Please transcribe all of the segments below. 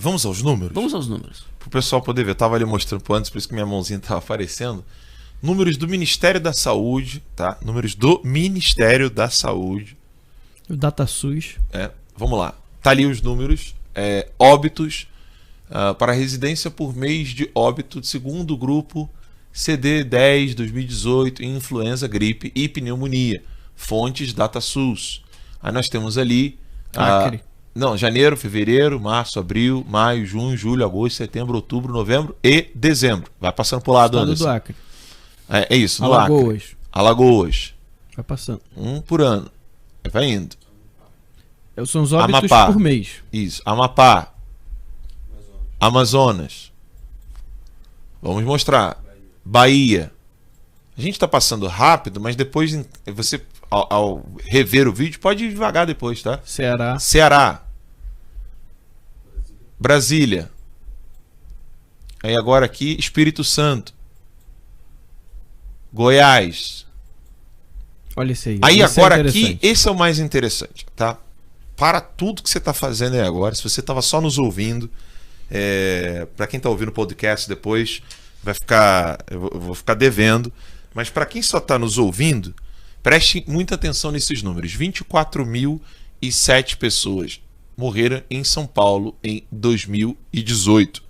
Vamos aos números? Vamos aos números. Para o pessoal poder ver. Eu estava ali mostrando antes, por isso que minha mãozinha estava aparecendo. Números do Ministério da Saúde, tá? Números do Ministério da Saúde. O DataSUS. Vamos lá. Tá ali os números. Óbitos para residência por mês de óbito, segundo grupo CD10 2018, influenza, gripe e pneumonia. Fontes DataSUS. Aí nós temos ali... Acre. Janeiro, fevereiro, março, abril, maio, junho, julho, agosto, setembro, outubro, novembro e dezembro. Vai passando pro lado, Estado Anderson. do Acre. É isso, no Alagoas. Acre. Alagoas. Vai passando. Um por ano. Vai indo. São os óbitos Amapá. por mês. Isso. Amapá. Amazonas. Vamos mostrar. Bahia. A gente está passando rápido, mas depois você, ao rever o vídeo, pode ir devagar depois, tá? Ceará. Brasília. Aí agora aqui, Espírito Santo. Goiás. Olha esse aí. Aí Esse agora é aqui, esse é o mais interessante, tá? Para tudo que você está fazendo aí agora, se você estava só nos ouvindo, para quem está ouvindo o podcast depois, eu vou ficar devendo, mas para quem só está nos ouvindo, preste muita atenção nesses números. 24.007 pessoas morreram em São Paulo em 2018.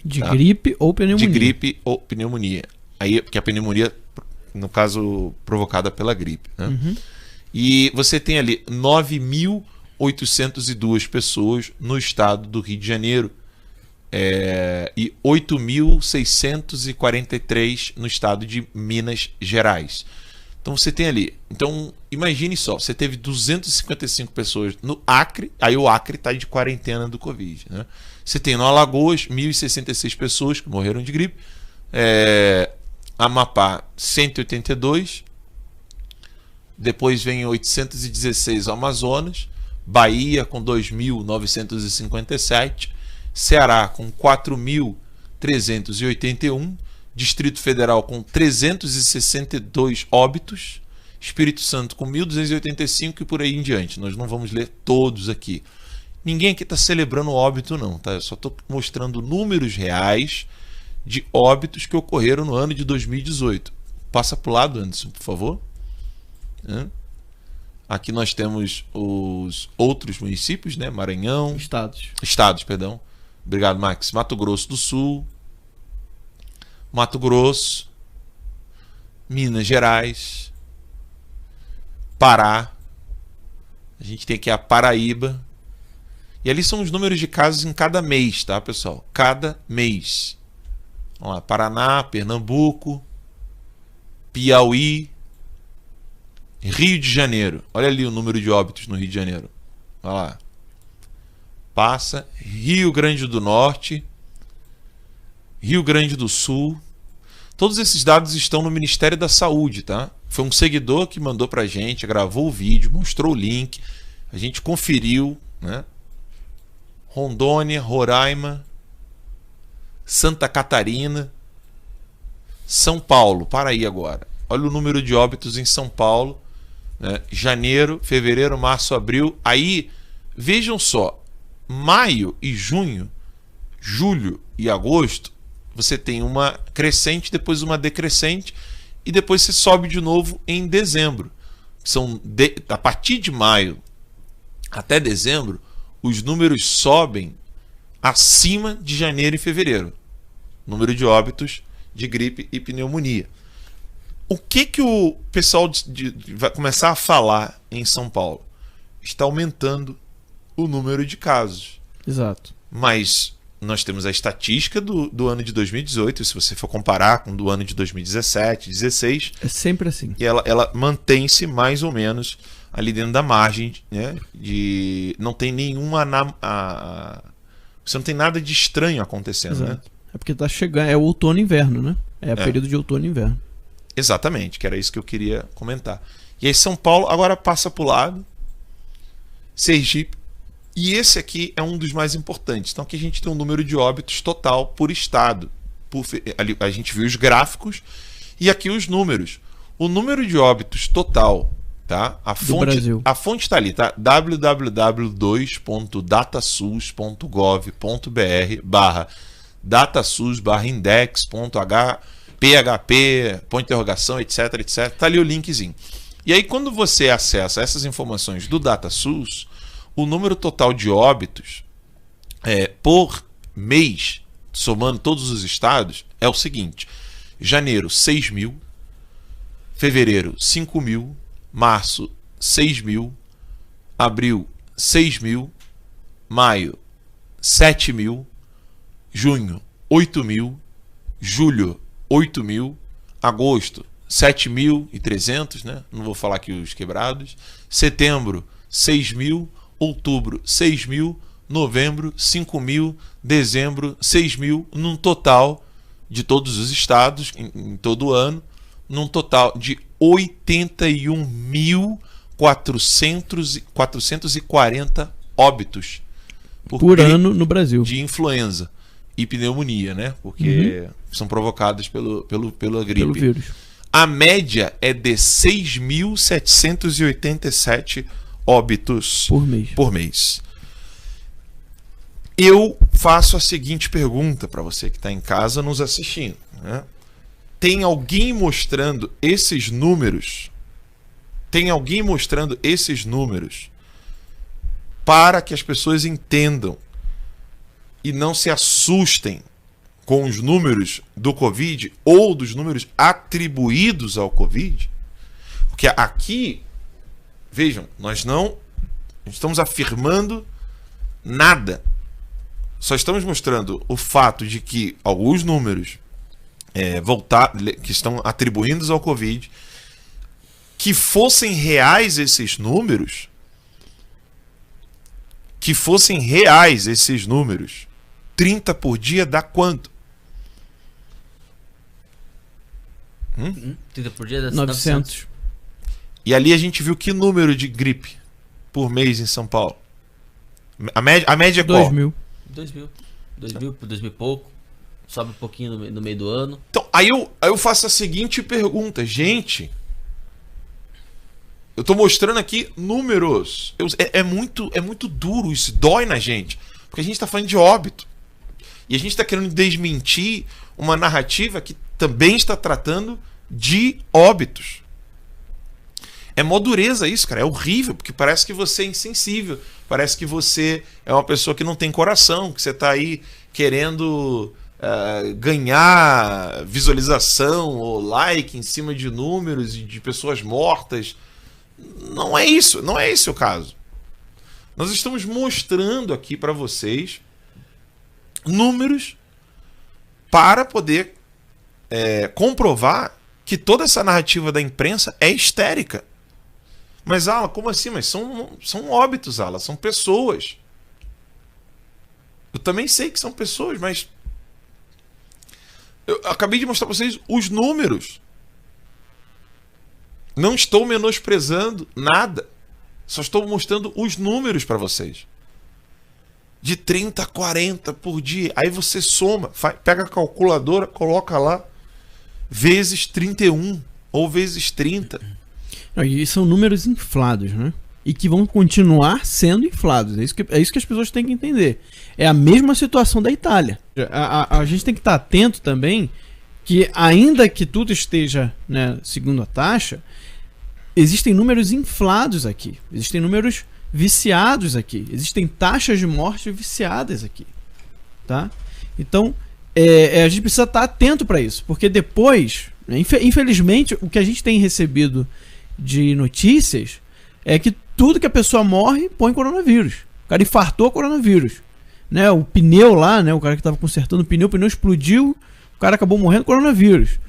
De gripe ou pneumonia. De gripe ou pneumonia. Aí, porque a pneumonia, no caso, provocada pela gripe, né? Uhum. E você tem ali 9.802 pessoas no estado do Rio de Janeiro e 8.643 no estado de Minas Gerais. Então você tem ali. Então imagine só, você teve 255 pessoas no Acre, aí o Acre está de quarentena do Covid, né? Você tem no Alagoas 1.066 pessoas que morreram de gripe. Amapá 182, depois vem 816 Amazonas, Bahia com 2.957, Ceará com 4.381, Distrito Federal com 362 óbitos, Espírito Santo com 1.285 e por aí em diante. Nós não vamos ler todos aqui. Ninguém aqui está celebrando óbito não, tá? Eu só estou mostrando números reais de óbitos que ocorreram no ano de 2018. Passa para o lado, Anderson, por favor. Aqui nós temos os outros municípios, né? Maranhão. Estados, perdão. Obrigado, Max. Mato Grosso do Sul. Mato Grosso. Minas Gerais. Pará. A gente tem aqui a Paraíba. E ali são os números de casos em cada mês, tá, pessoal? Cada mês. Vamos lá, Paraná, Pernambuco, Piauí, Rio de Janeiro. Olha ali o número de óbitos no Rio de Janeiro. Olha lá. Passa. Rio Grande do Norte, Rio Grande do Sul. Todos esses dados estão no Ministério da Saúde, tá? Foi um seguidor que mandou pra gente, gravou o vídeo, mostrou o link, a gente conferiu, né? Rondônia, Roraima, Santa Catarina, São Paulo. Para aí agora. Olha o número de óbitos em São Paulo, né? Janeiro, fevereiro, março, abril. Aí, vejam só, maio e junho, julho e agosto, você tem uma crescente, depois uma decrescente, e depois você sobe de novo em dezembro. A partir de maio até dezembro, os números sobem acima de janeiro e fevereiro. Número de óbitos de gripe e pneumonia. O que o pessoal vai começar a falar em São Paulo? Está aumentando o número de casos. Exato. Mas nós temos a estatística do ano de 2018, se você for comparar com do ano de 2017, 2016. É sempre assim. E ela mantém-se mais ou menos ali dentro da margem, né? Não tem nenhuma... Você não tem nada de estranho acontecendo. Exato. Né? É porque tá chegando, é outono e inverno, né? É o período de outono e inverno. Exatamente, que era isso que eu queria comentar. E aí São Paulo agora passa para o lado, Sergipe, e esse aqui é um dos mais importantes. Então aqui a gente tem um número de óbitos total por estado. Ali a gente viu os gráficos e aqui os números. O número de óbitos total Tá? Brasil. A fonte está ali, tá? www.datasus.gov.br/datasus/index.php, etc. Tá ali o linkzinho. E aí, quando você acessa essas informações do DataSUS, o número total de óbitos por mês, somando todos os estados, é o seguinte: janeiro, 6.000, fevereiro, 5.000, março, 6.000, abril, 6.000, maio, 7.000, junho, 8.000, julho, 8.000, agosto, 7.300, né? Não vou falar aqui os quebrados. Setembro, 6.000, outubro, 6.000, novembro, 5.000, dezembro, 6.000, num total de todos os estados, em todo o ano, num total de 81.440 óbitos por ano no Brasil de influenza e pneumonia, né? Porque são provocadas pela gripe. pelo vírus. A média é de 6.787 óbitos por mês. Eu faço a seguinte pergunta para você que está em casa nos assistindo, né? Tem alguém mostrando esses números? Tem alguém mostrando esses números para que as pessoas entendam e não se assustem com os números do Covid ou dos números atribuídos ao Covid? Porque aqui, vejam, nós não estamos afirmando nada. Só estamos mostrando o fato de que alguns números que estão atribuídos ao Covid, que fossem reais esses números, 30 por dia dá quanto? 30 por dia dá 900. E ali a gente viu que número de gripe por mês em São Paulo? A média é qual? 2.000. 2.000 por 2.000 e pouco. Sobe um pouquinho no meio do ano. Então, aí eu faço a seguinte pergunta. Gente, eu tô mostrando aqui números. É muito duro isso, dói na gente. Porque a gente tá falando de óbito. E a gente tá querendo desmentir uma narrativa que também está tratando de óbitos. É mó dureza isso, cara. É horrível, porque parece que você é insensível. Parece que você é uma pessoa que não tem coração, que você tá aí querendo ganhar visualização ou like em cima de números e de pessoas mortas. Não é isso, não é esse o caso. Nós estamos mostrando aqui para vocês números para poder comprovar que toda essa narrativa da imprensa é histérica. Mas, Alan, como assim? Mas são óbitos, Alan, são pessoas. Eu também sei que são pessoas, mas eu acabei de mostrar para vocês os números. Não estou menosprezando nada. Só estou mostrando os números para vocês. De 30 a 40 por dia. Aí você soma, pega a calculadora, coloca lá, vezes 31 ou vezes 30. E são números inflados, né? E que vão continuar sendo inflados. É isso que as pessoas têm que entender. É a mesma situação da Itália. A gente tem que estar atento também que, ainda que tudo esteja, né, segundo a taxa, existem números inflados aqui. Existem números viciados aqui. Existem taxas de morte viciadas aqui. Tá? Então, a gente precisa estar atento para isso. Porque depois, infelizmente, o que a gente tem recebido de notícias é que tudo que a pessoa morre põe coronavírus. O cara infartou coronavírus, né? O pneu lá, né? O cara que estava consertando o pneu O explodiu, o cara acabou morrendo coronavírus,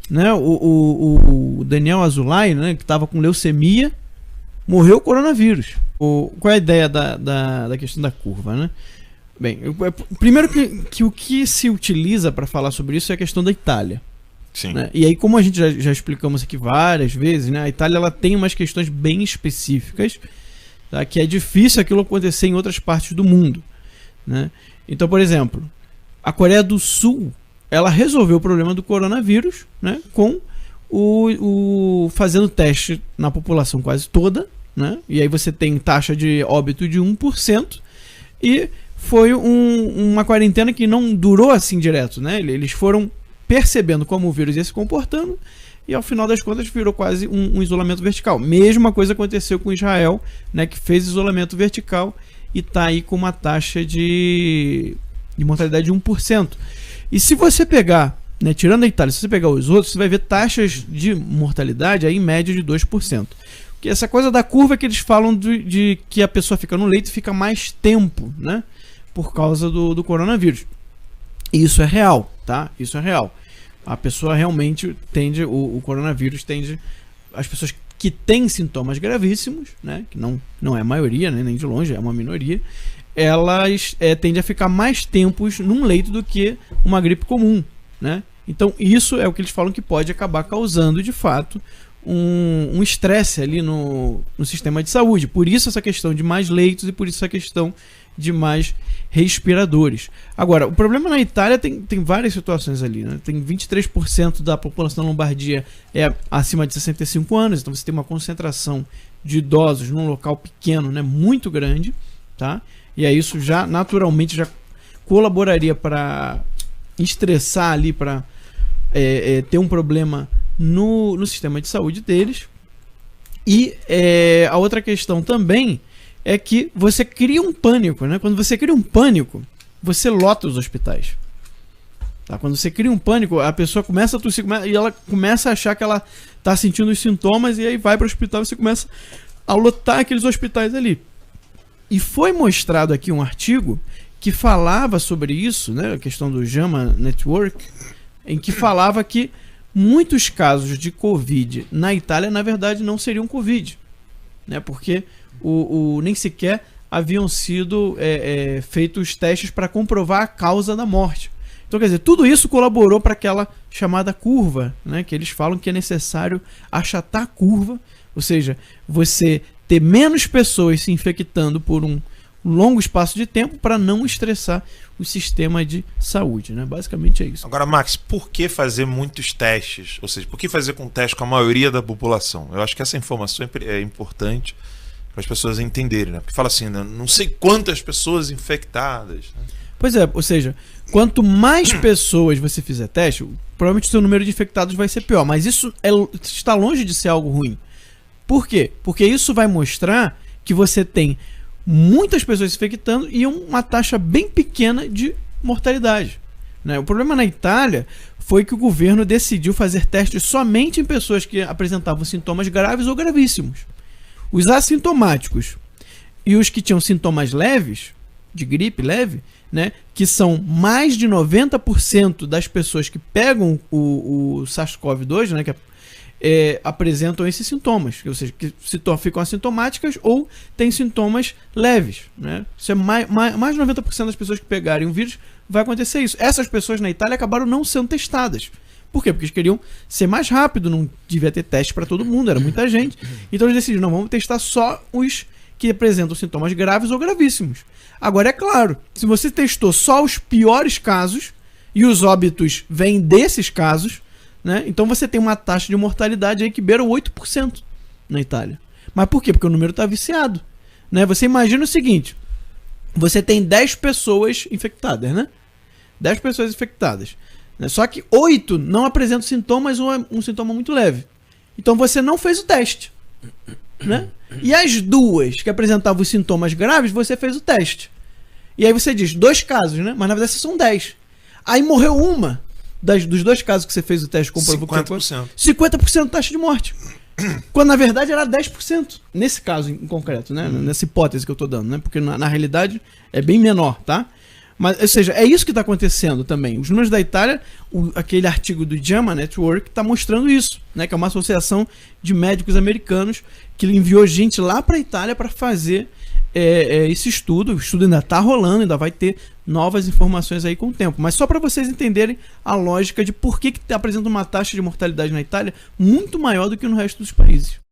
né? O Daniel Azulay, né? Que estava com leucemia, morreu coronavírus. Qual é a ideia da questão da curva, né? Bem, primeiro que o que se utiliza para falar sobre isso é a questão da Itália. Sim. Né? E aí, como a gente já explicamos aqui várias vezes, né? A Itália ela tem umas questões bem específicas, tá? Que é difícil aquilo acontecer em outras partes do mundo, né? Então, por exemplo, a Coreia do Sul ela resolveu o problema do coronavírus, né? Com fazendo teste na população quase toda, né? E aí você tem taxa de óbito de 1%, e foi uma quarentena que não durou assim direto, né? Eles foram percebendo como o vírus ia se comportando, e ao final das contas virou quase um isolamento vertical. Mesma coisa aconteceu com Israel, né, que fez isolamento vertical e está aí com uma taxa de mortalidade de 1%. E se você pegar, né, tirando a Itália, se você pegar os outros, você vai ver taxas de mortalidade aí em média de 2%. Porque essa coisa da curva é que eles falam de que a pessoa fica no leito e fica mais tempo, né, por causa do coronavírus. Isso é real, tá? Isso é real. A pessoa realmente tende, o coronavírus tende, as pessoas que têm sintomas gravíssimos, né, que não é a maioria, né, nem de longe, é uma minoria, elas tendem a ficar mais tempos num leito do que uma gripe comum, né? Então isso é o que eles falam que pode acabar causando, de fato, um estresse ali no sistema de saúde. Por isso essa questão de mais leitos e por isso essa questão de mais respiradores. Agora, o problema na Itália tem várias situações ali, né? Tem 23% da população da Lombardia acima de 65 anos, então você tem uma concentração de idosos num local pequeno, né, muito grande, tá? E aí isso já naturalmente já colaboraria para estressar ali, para ter um problema no sistema de saúde deles. E a outra questão também é que você cria um pânico, né? Quando você cria um pânico, você lota os hospitais. Tá? Quando você cria um pânico, a pessoa começa a tossir e ela começa a achar que ela está sentindo os sintomas, e aí vai para o hospital e você começa a lotar aqueles hospitais ali. E foi mostrado aqui um artigo que falava sobre isso, né? A questão do JAMA Network, em que falava que muitos casos de Covid na Itália, na verdade, não seriam Covid, né? Porque nem sequer haviam sido feitos testes para comprovar a causa da morte. Então, quer dizer, tudo isso colaborou para aquela chamada curva, né? Que eles falam que é necessário achatar a curva, ou seja, você ter menos pessoas se infectando por um longo espaço de tempo para não estressar o sistema de saúde, né? Basicamente é isso. Agora, Max, por que fazer muitos testes? Ou seja, por que fazer com teste com a maioria da população? Eu acho que essa informação é importante para as pessoas entenderem, né? Porque fala assim, né? Não sei quantas pessoas infectadas, né? Pois é, ou seja, quanto mais pessoas você fizer teste, provavelmente o seu número de infectados vai ser pior, mas isso está longe de ser algo ruim. Por quê? Porque isso vai mostrar que você tem muitas pessoas se infectando e uma taxa bem pequena de mortalidade, né? O problema na Itália foi que o governo decidiu fazer testes somente em pessoas que apresentavam sintomas graves ou gravíssimos. Os assintomáticos e os que tinham sintomas leves, de gripe leve, né, que são mais de 90% das pessoas que pegam o SARS-CoV-2, né, que apresentam esses sintomas, ou seja, que ficam assintomáticas ou têm sintomas leves, né? Isso é mais de 90% das pessoas que pegarem o vírus vai acontecer isso. Essas pessoas na Itália acabaram não sendo testadas. Por quê? Porque eles queriam ser mais rápido, não devia ter teste para todo mundo, era muita gente. Então eles decidiram, não, vamos testar só os que apresentam sintomas graves ou gravíssimos. Agora, é claro, se você testou só os piores casos e os óbitos vêm desses casos, né, então você tem uma taxa de mortalidade aí que beira 8% na Itália. Mas por quê? Porque o número está viciado, né? Você imagina o seguinte, você tem 10 pessoas infectadas, né? 10 pessoas infectadas, né? Só que 8 não apresentam sintomas ou é um sintoma muito leve. Então você não fez o teste, né? E as duas que apresentavam os sintomas graves, você fez o teste. E aí você diz, 2 casos, né? Mas na verdade são 10. Aí morreu uma dos 2 casos que você fez o teste, comprovou 50%. 50% de taxa de morte. Quando na verdade era 10%. Nesse caso em concreto, né? Nessa hipótese que eu estou dando, né? Porque na realidade é bem menor, tá? Mas, ou seja, é isso que está acontecendo também. Os números da Itália, aquele artigo do JAMA Network está mostrando isso, né? Que é uma associação de médicos americanos que enviou gente lá para a Itália para fazer esse estudo. O estudo ainda está rolando, ainda vai ter novas informações aí com o tempo. Mas só para vocês entenderem a lógica de por que apresenta uma taxa de mortalidade na Itália muito maior do que no resto dos países.